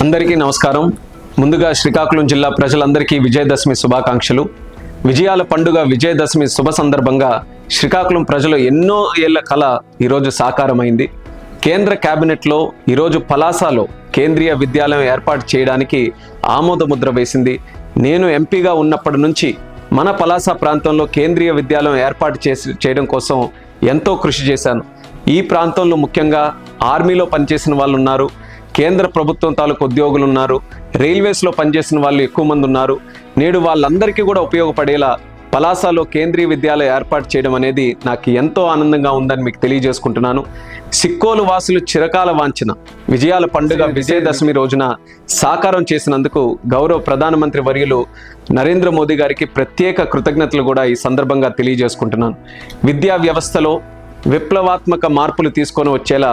అందరికీ నమస్కారం. ముందుగా శ్రీకాకుళం జిల్లా ప్రజలందరికీ విజయదశమి శుభాకాంక్షలు. విజయాల పండుగ విజయదశమి శుభ సందర్భంగా శ్రీకాకుళం ప్రజలు ఎన్నో ఏళ్ల కళ ఈరోజు సాకారమైంది. కేంద్ర కేబినెట్లో ఈరోజు పలాసలో కేంద్రీయ విద్యాలయం ఏర్పాటు చేయడానికి ఆమోద ముద్ర వేసింది. నేను ఎంపీగా ఉన్నప్పటి నుంచి మన పలాస ప్రాంతంలో కేంద్రీయ విద్యాలయం ఏర్పాటు చేయడం కోసం ఎంతో కృషి చేశాను. ఈ ప్రాంతంలో ముఖ్యంగా ఆర్మీలో పనిచేసిన వాళ్ళు ఉన్నారు, కేంద్ర ప్రభుత్వం తాలూకు ఉద్యోగులు ఉన్నారు, రైల్వేస్లో పనిచేసిన వాళ్ళు ఎక్కువ మంది ఉన్నారు. నేడు వాళ్ళందరికీ కూడా ఉపయోగపడేలా పలాసలో కేంద్రీయ విద్యాలయం ఏర్పాటు చేయడం అనేది నాకు ఎంతో ఆనందంగా ఉందని మీకు తెలియజేసుకుంటున్నాను. సిక్కోలు వాసులు చిరకాల వాంఛన విజయాల పండుగ విజయదశమి రోజున సాకారం చేసినందుకు గౌరవ ప్రధానమంత్రి వర్యులు నరేంద్ర మోదీ గారికి ప్రత్యేక కృతజ్ఞతలు కూడా ఈ సందర్భంగా తెలియజేసుకుంటున్నాను. విద్యా వ్యవస్థలో విప్లవాత్మక మార్పులు తీసుకొని వచ్చేలా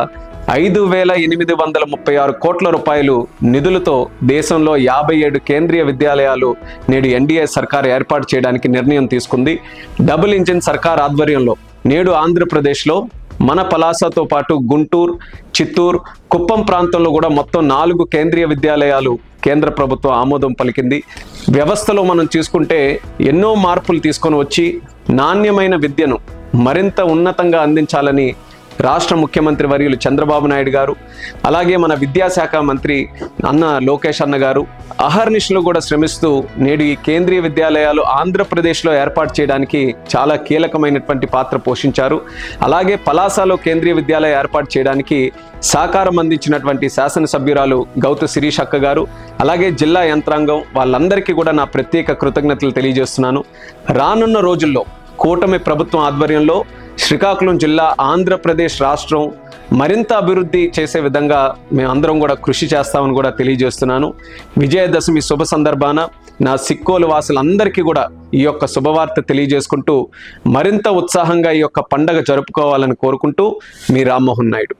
5,836 కోట్ల రూపాయలు నిధులతో దేశంలో 57 కేంద్రీయ విద్యాలయాలు నేడు ఎన్డీఏ సర్కార్ ఏర్పాటు చేయడానికి నిర్ణయం తీసుకుంది. డబుల్ ఇంజిన్ సర్కార్ ఆధ్వర్యంలో నేడు ఆంధ్రప్రదేశ్లో మన పలాసతో పాటు గుంటూరు, చిత్తూరు, కుప్పం ప్రాంతంలో కూడా మొత్తం 4 కేంద్రీయ విద్యాలయాలు కేంద్ర ప్రభుత్వం ఆమోదం పలికింది. వ్యవస్థలో మనం చూసుకుంటే ఎన్నో మార్పులు తీసుకొని వచ్చి నాణ్యమైన విద్యను మరింత ఉన్నతంగా అందించాలని రాష్ట్ర ముఖ్యమంత్రి వర్యులు చంద్రబాబు నాయుడు గారు, అలాగే మన విద్యాశాఖ మంత్రి అన్న లోకేష్ అన్న గారు అహర్నిశలు కూడా శ్రమిస్తూ నేడు ఈ కేంద్రీయ విద్యాలయాలు ఆంధ్రప్రదేశ్లో ఏర్పాటు చేయడానికి చాలా కీలకమైనటువంటి పాత్ర పోషించారు. అలాగే పలాసలో కేంద్రీయ విద్యాలయం ఏర్పాటు చేయడానికి సహకారం అందించినటువంటి శాసనసభ్యురాలు గౌతు శిరీష్ అక్క గారు, అలాగే జిల్లా యంత్రాంగం వాళ్ళందరికీ కూడా నా ప్రత్యేక కృతజ్ఞతలు తెలియజేస్తున్నాను. రానున్న రోజుల్లో కూటమి ప్రభుత్వం ఆధ్వర్యంలో శ్రీకాకుళం జిల్లా, ఆంధ్రప్రదేశ్ రాష్ట్రం మరింత అభివృద్ధి చేసే విధంగా మేమందరం కూడా కృషి చేస్తామని కూడా తెలియజేస్తున్నాను. విజయదశమి శుభ సందర్భాన నా సిక్కోలు వాసులందరికీ కూడా ఈ యొక్క శుభవార్త తెలియజేసుకుంటూ మరింత ఉత్సాహంగా ఈ యొక్క పండగ జరుపుకోవాలని కోరుకుంటూ మీ రామ్మోహన్ నాయుడు.